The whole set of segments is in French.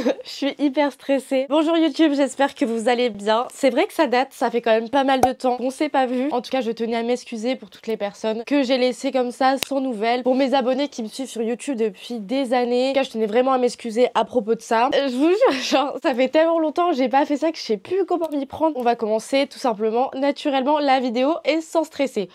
Je suis hyper stressée. Bonjour YouTube, j'espère que vous allez bien. C'est vrai que ça date, ça fait quand même pas mal de temps qu'on s'est pas vu. En tout cas, je tenais à m'excuser pour toutes les personnes que j'ai laissées comme ça, sans nouvelles. Pour mes abonnés qui me suivent sur YouTube depuis des années, en tout cas, je tenais vraiment à m'excuser à propos de ça. Je vous jure, genre, ça fait tellement longtemps que j'ai pas fait ça que je sais plus comment m'y prendre. On va commencer tout simplement, naturellement, la vidéo et sans stresser.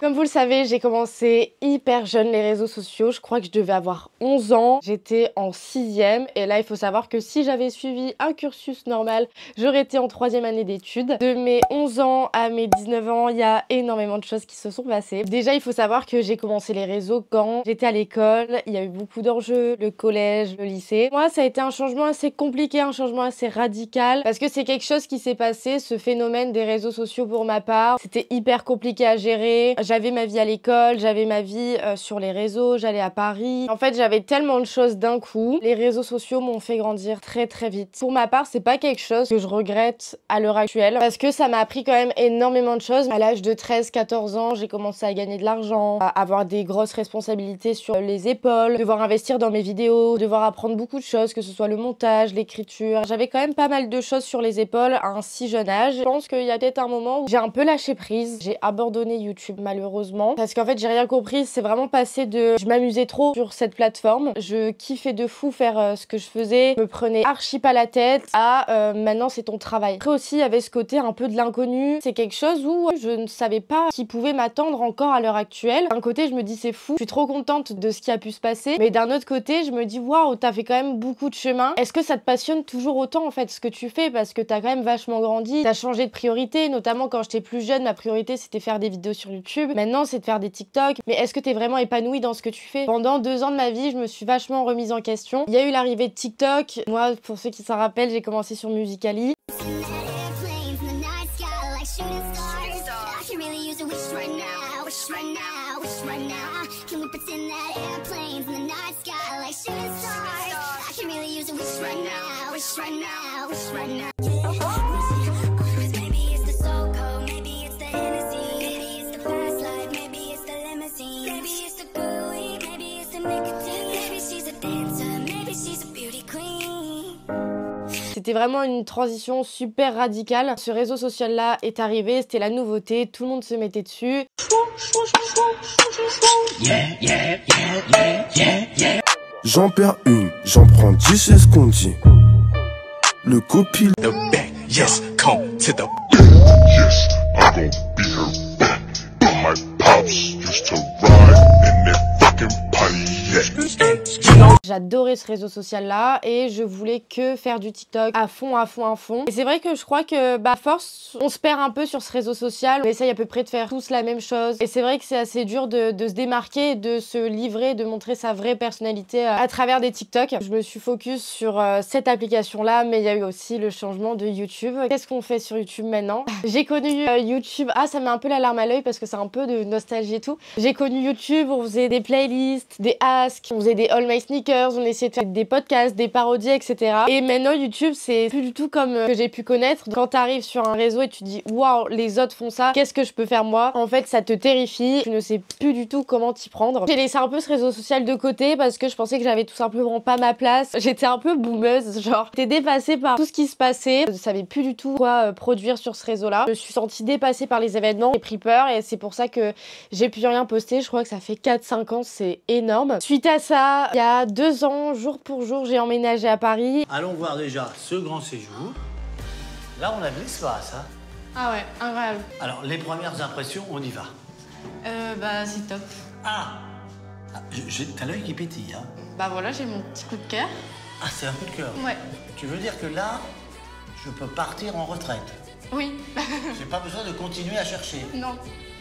Comme vous le savez, j'ai commencé hyper jeune les réseaux sociaux. Je crois que je devais avoir 11 ans. J'étais en 6e. Et là, il faut savoir que si j'avais suivi un cursus normal, j'aurais été en 3e année d'études. De mes 11 ans à mes 19 ans, il y a énormément de choses qui se sont passées. Déjà, il faut savoir que j'ai commencé les réseaux quand j'étais à l'école. Il y a eu beaucoup d'enjeux, le collège, le lycée. Moi, ça a été un changement assez compliqué, un changement assez radical. Parce que c'est quelque chose qui s'est passé, ce phénomène des réseaux sociaux pour ma part. C'était hyper compliqué à gérer. J'avais ma vie à l'école, j'avais ma vie sur les réseaux, j'allais à Paris. En fait, j'avais tellement de choses d'un coup. Les réseaux sociaux m'ont fait grandir très très vite. Pour ma part, c'est pas quelque chose que je regrette à l'heure actuelle parce que ça m'a appris quand même énormément de choses. À l'âge de 13-14 ans, j'ai commencé à gagner de l'argent, à avoir des grosses responsabilités sur les épaules, devoir investir dans mes vidéos, devoir apprendre beaucoup de choses, que ce soit le montage, l'écriture. J'avais quand même pas mal de choses sur les épaules à un si jeune âge. Je pense qu'il y a peut-être un moment où j'ai un peu lâché prise. J'ai abandonné YouTube malheureusement parce qu'en fait j'ai rien compris. C'est vraiment passé de je m'amusais trop sur cette plateforme, je kiffais de fou faire ce que je faisais, je me prenais archi pas la tête à maintenant c'est ton travail. Après aussi il y avait ce côté un peu de l'inconnu. C'est quelque chose où je ne savais pas qui pouvait m'attendre encore à l'heure actuelle. D'un côté je me dis c'est fou, je suis trop contente de ce qui a pu se passer, mais d'un autre côté je me dis waouh, t'as fait quand même beaucoup de chemin. Est-ce que ça te passionne toujours autant en fait ce que tu fais, parce que t'as quand même vachement grandi, t'as changé de priorité, notamment quand j'étais plus jeune ma priorité c'était faire des vidéos sur YouTube. Maintenant, c'est de faire des TikTok. Mais est-ce que t'es vraiment épanouie dans ce que tu fais? Pendant 2 ans de ma vie, je me suis vachement remise en question. Il y a eu l'arrivée de TikTok. Moi, pour ceux qui s'en rappellent, j'ai commencé sur Musical.ly. C'était vraiment une transition super radicale. Ce réseau social-là est arrivé, c'était la nouveauté, tout le monde se mettait dessus. J'en perds une, j'en prends 10, c'est ce qu'on dit. Le copilote. Yes, come to the yes, I'm gonna be her back. My pops used to ride in that fucking Pontiac. J'adorais ce réseau social là et je voulais que faire du TikTok à fond, à fond, à fond. Et c'est vrai que je crois que à force, on se perd un peu sur ce réseau social. On essaye à peu près de faire tous la même chose. Et c'est vrai que c'est assez dur de se démarquer, de se livrer, de montrer sa vraie personnalité à travers des TikTok. Je me suis focus sur cette application là, mais il y a eu aussi le changement de YouTube. Qu'est-ce qu'on fait sur YouTube maintenant? J'ai connu YouTube, ah ça met un peu la larme à l'œil parce que c'est un peu de nostalgie et tout. J'ai connu YouTube, on faisait des playlists, des asks, on faisait des All My Sneakers, on essayait de faire des podcasts, des parodies, etc. Et maintenant YouTube c'est plus du tout comme que j'ai pu connaître. Quand t'arrives sur un réseau et tu dis waouh, les autres font ça, qu'est-ce que je peux faire moi? En fait ça te terrifie, tu ne sais plus du tout comment t'y prendre. J'ai laissé un peu ce réseau social de côté parce que je pensais que j'avais tout simplement pas ma place. J'étais un peu boumeuse, genre j'étais dépassée par tout ce qui se passait. Je savais plus du tout quoi produire sur ce réseau là. Je me suis sentie dépassée par les événements, j'ai pris peur et c'est pour ça que j'ai plus rien posté. Je crois que ça fait 4-5 ans, c'est énorme. Suite à ça, il y a 2 ans, jour pour jour, j'ai emménagé à Paris. Allons voir déjà ce grand séjour. Là, on a vu l'espace, hein. Ah ouais, incroyable. Alors, les premières impressions, on y va. Bah c'est top. Ah, t'as l'œil qui pétille, hein. Bah voilà, j'ai mon petit coup de cœur. Ah, c'est un coup de cœur. Ouais. Tu veux dire que là, je peux partir en retraite? Oui. J'ai pas besoin de continuer à chercher. Non.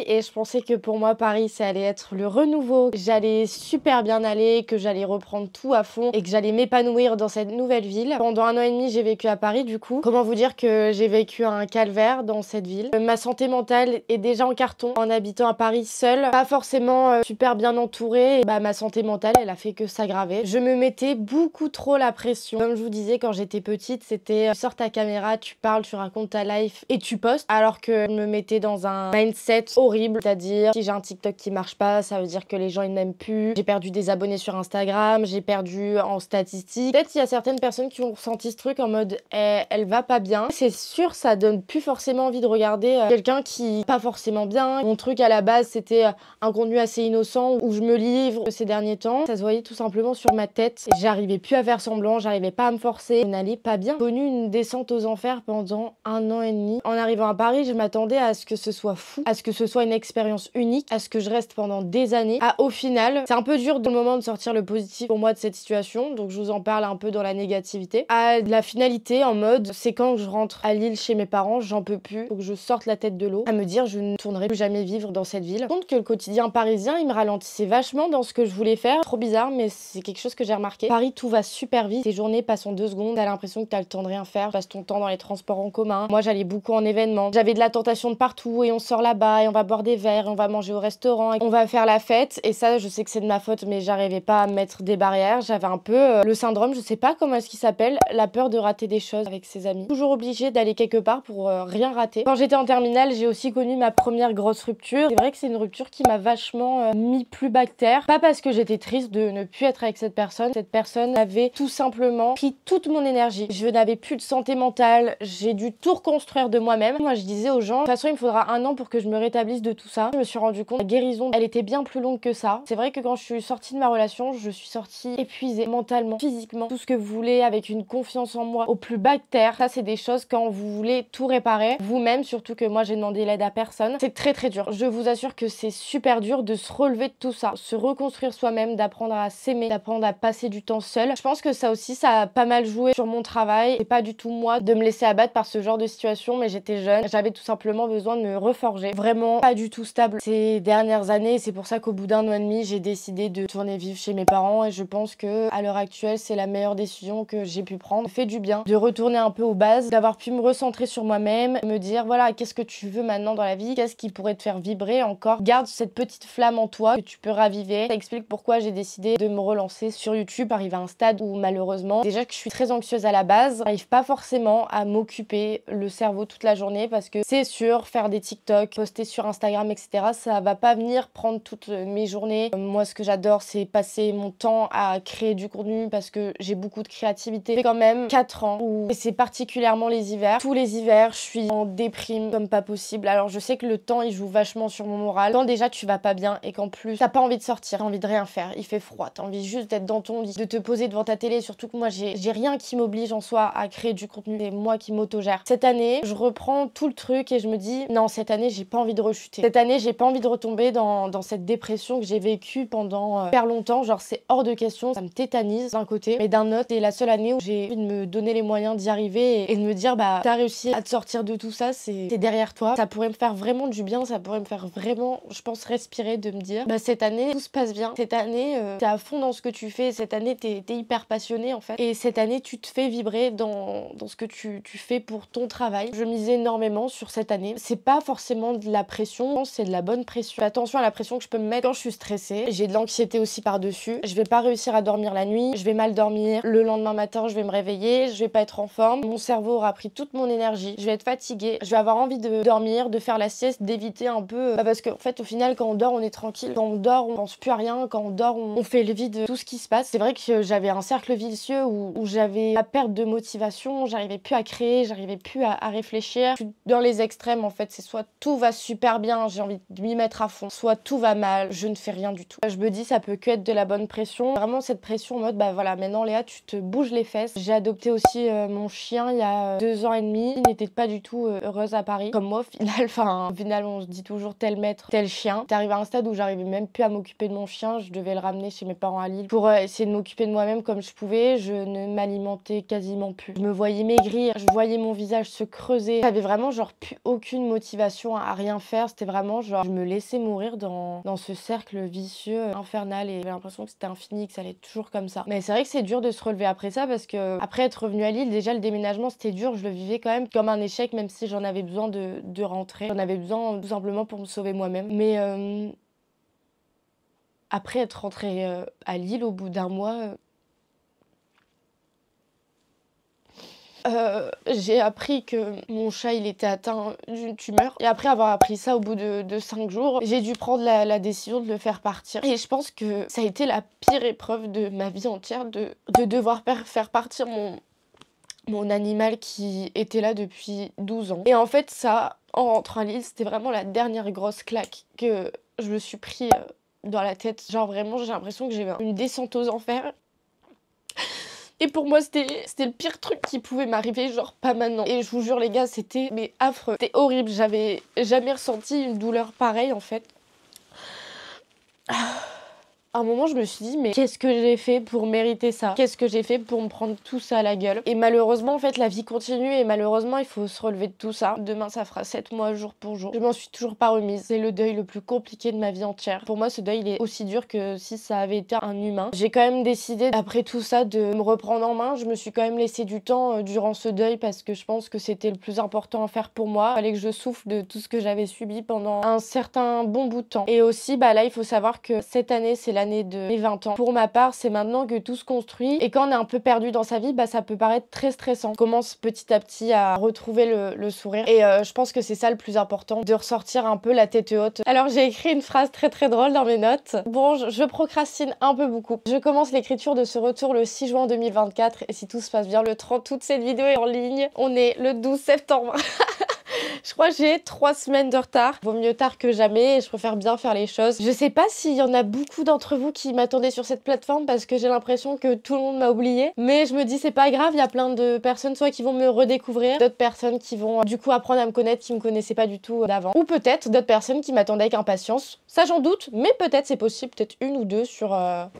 Et je pensais que pour moi Paris ça allait être le renouveau, j'allais super bien aller, que j'allais reprendre tout à fond et que j'allais m'épanouir dans cette nouvelle ville. Pendant 1 an et demi j'ai vécu à Paris du coup. Comment vous dire que j'ai vécu un calvaire dans cette ville. Ma santé mentale est déjà en carton en habitant à Paris seule, pas forcément super bien entourée. Et bah ma santé mentale elle a fait que s'aggraver. Je me mettais beaucoup trop la pression. Comme je vous disais quand j'étais petite, c'était tu sors ta caméra, tu parles, tu racontes ta life life et tu postes, alors que je me mettais dans un mindset horrible, c'est-à-dire si j'ai un TikTok qui marche pas, ça veut dire que les gens ils m'aiment plus, j'ai perdu des abonnés sur Instagram, j'ai perdu en statistiques. Peut-être qu'il y a certaines personnes qui ont ressenti ce truc en mode elle va pas bien. C'est sûr, ça donne plus forcément envie de regarder quelqu'un qui pas forcément bien. Mon truc à la base c'était un contenu assez innocent où je me livre ces derniers temps. Ça se voyait tout simplement sur ma tête. J'arrivais plus à faire semblant, j'arrivais pas à me forcer, je n'allais pas bien. J'ai connu une descente aux enfers pendant 1 an et demi. En arrivant à Paris, je m'attendais à ce que ce soit fou, à ce que ce soit une expérience unique, à ce que je reste pendant des années. Au final, c'est un peu dur dans le moment de sortir le positif pour moi de cette situation, donc je vous en parle un peu dans la négativité. À la finalité, en mode, c'est quand je rentre à Lille chez mes parents, j'en peux plus, faut que je sorte la tête de l'eau, à me dire je ne tournerai plus jamais vivre dans cette ville. Je compte que le quotidien parisien, il me ralentissait vachement dans ce que je voulais faire. Trop bizarre, mais c'est quelque chose que j'ai remarqué. Paris, tout va super vite, tes journées passent en 2 secondes, t'as l'impression que t'as le temps de rien faire, tu passes ton temps dans les transports en commun. Moi, j'allais beaucoup en événements, j'avais de la tentation de partout, et on sort là-bas, et on va boire des verres, et on va manger au restaurant, et on va faire la fête, et ça, je sais que c'est de ma faute, mais j'arrivais pas à mettre des barrières. J'avais un peu le syndrome, je sais pas comment est-ce qu'il s'appelle, la peur de rater des choses avec ses amis. Toujours obligée d'aller quelque part pour rien rater. Quand j'étais en terminale, j'ai aussi connu ma première grosse rupture. C'est vrai que c'est une rupture qui m'a vachement mis plus bas que terre. Pas parce que j'étais triste de ne plus être avec cette personne. Cette personne avait tout simplement pris toute mon énergie. Je n'avais plus de santé mentale. J'ai dû tout reconstruire de moi-même. Moi, je disais aux gens, de toute façon, il me faudra 1 an pour que je me rétablisse de tout ça. Je me suis rendu compte que la guérison, elle était bien plus longue que ça. C'est vrai que quand je suis sortie de ma relation, je suis sortie épuisée mentalement, physiquement, tout ce que vous voulez, avec une confiance en moi au plus bas de terre. Ça, c'est des choses quand vous voulez tout réparer vous-même, surtout que moi, j'ai demandé l'aide à personne. C'est très très dur. Je vous assure que c'est super dur de se relever de tout ça, se reconstruire soi-même, d'apprendre à s'aimer, d'apprendre à passer du temps seul. Je pense que ça aussi, ça a pas mal joué sur mon travail. C'est pas du tout moi de me laisser abattre par ce genre de situation, mais j'étais jeune. J'avais tout simplement besoin de me reforger. Vraiment pas du tout stable ces dernières années. C'est pour ça qu'au bout d'1 an et demi, j'ai décidé de tourner vivre chez mes parents et je pense que à l'heure actuelle, c'est la meilleure décision que j'ai pu prendre. Ça fait du bien de retourner un peu aux bases, d'avoir pu me recentrer sur moi-même, me dire voilà, qu'est-ce que tu veux maintenant dans la vie, qu'est-ce qui pourrait te faire vibrer encore. Garde cette petite flamme en toi que tu peux raviver. Ça explique pourquoi j'ai décidé de me relancer sur YouTube, arriver à un stade où malheureusement, déjà que je suis très anxieuse à la base, j'arrive pas forcément à m'occuper le cerveau toute la journée parce que c'est sûr, faire des TikTok, poster sur Instagram, etc., ça va pas venir prendre toutes mes journées. Moi, ce que j'adore, c'est passer mon temps à créer du contenu parce que j'ai beaucoup de créativité. Ça fait quand même 4 ans où c'est particulièrement les hivers. Tous les hivers, je suis en déprime comme pas possible. Alors je sais que le temps, il joue vachement sur mon moral. Quand déjà tu vas pas bien et qu'en plus t'as pas envie de sortir, t'as envie de rien faire, il fait froid, t'as envie juste d'être dans ton lit, de te poser devant ta télé. Surtout que moi, j'ai rien qui m'oblige en soi à créer du contenu. C'est moi qui m'autogère. Cette année, je reprends tout le truc et je me dis non, cette année, j'ai pas envie de rechuter. Cette année, j'ai pas envie de retomber dans cette dépression que j'ai vécue pendant super longtemps. Genre, c'est hors de question. Ça me tétanise d'un côté, mais d'un autre, c'est la seule année où j'ai envie de me donner les moyens d'y arriver et de me dire bah t'as réussi à te sortir de tout ça, c'est derrière toi. Ça pourrait me faire vraiment du bien, ça pourrait me faire vraiment, je pense, respirer, de me dire bah cette année tout se passe bien, cette année t'es à fond dans ce que tu fais, cette année t'es hyper passionné en fait, et cette année tu te fais vibrer dans ce que tu fais pour ton travail. Je mise énormément sur cette année. C'est pas forcément de la pression, je pense que c'est de la bonne pression. Fais attention à la pression que je peux me mettre quand je suis stressée. J'ai de l'anxiété aussi par-dessus. Je vais pas réussir à dormir la nuit, je vais mal dormir. Le lendemain matin, je vais me réveiller, je vais pas être en forme. Mon cerveau aura pris toute mon énergie. Je vais être fatiguée. Je vais avoir envie de dormir, de faire la sieste, d'éviter un peu. Parce qu'en fait, au final, quand on dort, on est tranquille. Quand on dort, on pense plus à rien. Quand on dort, on fait le vide de tout ce qui se passe. C'est vrai que j'avais un cercle vicieux où j'avais la perte de motivation, j'arrivais plus à créer, j'arrivais plus à réfléchir. Je suis dans les extrêmes en fait. C'est soit tout va super bien, j'ai envie de m'y mettre à fond, soit tout va mal, je ne fais rien du tout. Je me dis ça peut que être de la bonne pression. Vraiment cette pression en mode bah voilà, maintenant Léa, tu te bouges les fesses. J'ai adopté aussi mon chien il y a 2 ans et demi. Il n'était pas du tout heureuse à Paris, comme moi au final. Enfin, au final, on se dit toujours tel maître, tel chien. T'es arrivé à un stade où j'arrivais même plus à m'occuper de mon chien. Je devais le ramener chez mes parents à Lille pour essayer de m'occuper de moi-même comme je pouvais. Je ne m'alimentais quasiment plus. Je me voyais maigrir, je voyais mon visage se creuser. J'avais vraiment genre plus aucune motivation à rien faire. C'était vraiment genre je me laissais mourir dans ce cercle vicieux infernal et j'avais l'impression que c'était infini, que ça allait être toujours comme ça. Mais c'est vrai que c'est dur de se relever après ça parce que après être revenue à Lille, déjà le déménagement c'était dur. Je le vivais quand même comme un échec, même si j'en avais besoin de rentrer. J'en avais besoin tout simplement pour me sauver moi-même. Mais après être rentrée à Lille au bout d'1 mois, j'ai appris que mon chat il était atteint d'une tumeur. Et après avoir appris ça au bout de 5 jours, j'ai dû prendre la décision de le faire partir. Et je pense que ça a été la pire épreuve de ma vie entière de devoir faire partir mon animal qui était là depuis 12 ans. Et en fait ça, en rentrant à Lille, c'était vraiment la dernière grosse claque que je me suis pris dans la tête. Genre vraiment j'ai l'impression que j'ai une descente aux enfers. Et pour moi c'était le pire truc qui pouvait m'arriver, genre pas maintenant. Et je vous jure les gars, c'était mais affreux, c'était horrible, j'avais jamais ressenti une douleur pareille en fait. À un moment, je me suis dit, mais qu'est-ce que j'ai fait pour mériter ça? Qu'est-ce que j'ai fait pour me prendre tout ça à la gueule? Et malheureusement, en fait, la vie continue et malheureusement, il faut se relever de tout ça. Demain, ça fera 7 mois jour pour jour. Je m'en suis toujours pas remise. C'est le deuil le plus compliqué de ma vie entière. Pour moi, ce deuil, il est aussi dur que si ça avait été un humain. J'ai quand même décidé, après tout ça, de me reprendre en main. Je me suis quand même laissé du temps durant ce deuil parce que je pense que c'était le plus important à faire pour moi. Il fallait que je souffle de tout ce que j'avais subi pendant un certain bon bout de temps. Et aussi, bah là, il faut savoir que cette année, c'est l'année de mes 20 ans. Pour ma part, c'est maintenant que tout se construit et quand on est un peu perdu dans sa vie, bah ça peut paraître très stressant. On commence petit à petit à retrouver le sourire et je pense que c'est ça le plus important, de ressortir un peu la tête haute. Alors j'ai écrit une phrase très drôle dans mes notes. Bon, je procrastine un peu beaucoup. Je commence l'écriture de ce retour le 6 juin 2024 et si tout se passe bien, le 30 août, cette vidéo est en ligne. On est le 12 septembre. Je crois que j'ai 3 semaines de retard. Vaut mieux tard que jamais et je préfère bien faire les choses. Je sais pas s'il y en a beaucoup d'entre vous qui m'attendaient sur cette plateforme parce que j'ai l'impression que tout le monde m'a oublié. Mais je me dis c'est pas grave, il y a plein de personnes soit qui vont me redécouvrir, d'autres personnes qui vont du coup apprendre à me connaître qui me connaissaient pas du tout d'avant. Ou peut-être d'autres personnes qui m'attendaient avec impatience. Ça j'en doute, mais peut-être c'est possible, peut-être une ou deux sur...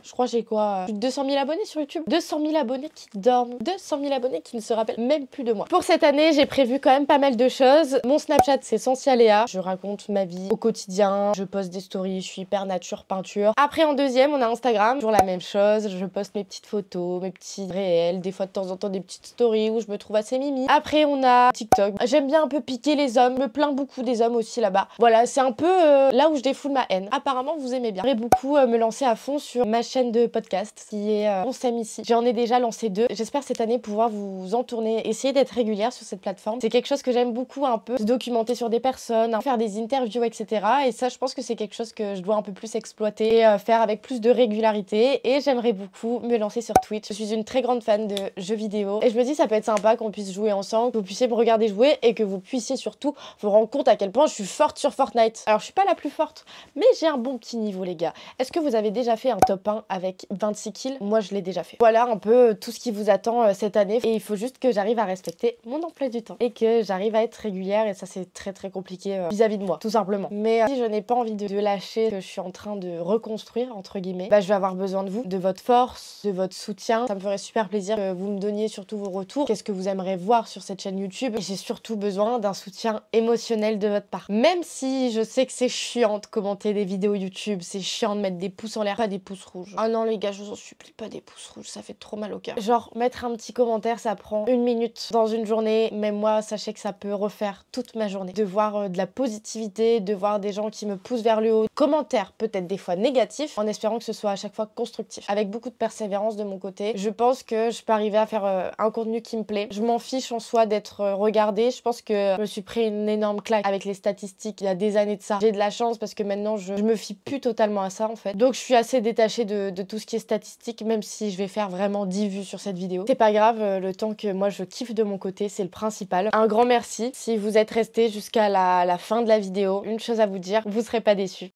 je crois j'ai quoi plus de 200 000 abonnés sur YouTube. 200 000 abonnés qui dorment. 200 000 abonnés qui ne se rappellent même plus de moi. Pour cette année, j'ai prévu quand même pas mal de choses. Mon Snapchat c'est Sensia Léa, je raconte ma vie au quotidien, je poste des stories, je suis hyper nature peinture. Après en deuxième on a Instagram, toujours la même chose, je poste mes petites photos, mes petits réels, des fois de temps en temps des petites stories où je me trouve assez mimi. Après on a TikTok, j'aime bien un peu piquer les hommes, je me plains beaucoup des hommes aussi là-bas. Voilà, c'est un peu là où je défoule ma haine. Apparemment vous aimez bien. J'aimerais beaucoup me lancer à fond sur ma chaîne de podcast qui est On s'aime ici. J'en ai déjà lancé 2, j'espère cette année pouvoir vous en tourner, essayer d'être régulière sur cette plateforme. C'est quelque chose que j'aime beaucoup un peu, se documenter sur des personnes, faire des interviews, etc. Et ça, je pense que c'est quelque chose que je dois un peu plus exploiter, faire avec plus de régularité. Et j'aimerais beaucoup me lancer sur Twitch. Je suis une très grande fan de jeux vidéo. Et je me dis, ça peut être sympa qu'on puisse jouer ensemble, que vous puissiez me regarder jouer et que vous puissiez surtout vous rendre compte à quel point je suis forte sur Fortnite. Alors, je suis pas la plus forte, mais j'ai un bon petit niveau, les gars. Est-ce que vous avez déjà fait un top 1 avec 26 kills? Moi, je l'ai déjà fait. Voilà un peu tout ce qui vous attend cette année. Et il faut juste que j'arrive à respecter mon emploi du temps et que j'arrive à être régulière. Et ça, c'est très compliqué vis-à-vis de moi, tout simplement. Mais si je n'ai pas envie de lâcher, que je suis en train de reconstruire, entre guillemets, bah je vais avoir besoin de vous, de votre force, de votre soutien. Ça me ferait super plaisir que vous me donniez surtout vos retours. Qu'est-ce que vous aimeriez voir sur cette chaîne YouTube? Et j'ai surtout besoin d'un soutien émotionnel de votre part. Même si je sais que c'est chiant de commenter des vidéos YouTube, c'est chiant de mettre des pouces en l'air, pas des pouces rouges. Ah non les gars, je vous en supplie, pas des pouces rouges, ça fait trop mal au cœur. Genre, mettre un petit commentaire, ça prend 1 minute dans une journée. Même moi, sachez que ça peut refaire toute ma journée. De voir de la positivité, de voir des gens qui me poussent vers le haut. Commentaires peut-être des fois négatifs, en espérant que ce soit à chaque fois constructif. Avec beaucoup de persévérance de mon côté, je pense que je peux arriver à faire un contenu qui me plaît. Je m'en fiche en soi d'être regardée. Je pense que je me suis pris une énorme claque avec les statistiques il y a des années de ça. J'ai de la chance parce que maintenant je me fie plus totalement à ça en fait. Donc je suis assez détachée de tout ce qui est statistique, même si je vais faire vraiment 10 vues sur cette vidéo. C'est pas grave, le temps que moi je kiffe de mon côté, c'est le principal. Un grand merci si vous êtes restés jusqu'à la fin de la vidéo. Une chose à vous dire, vous serez pas déçus.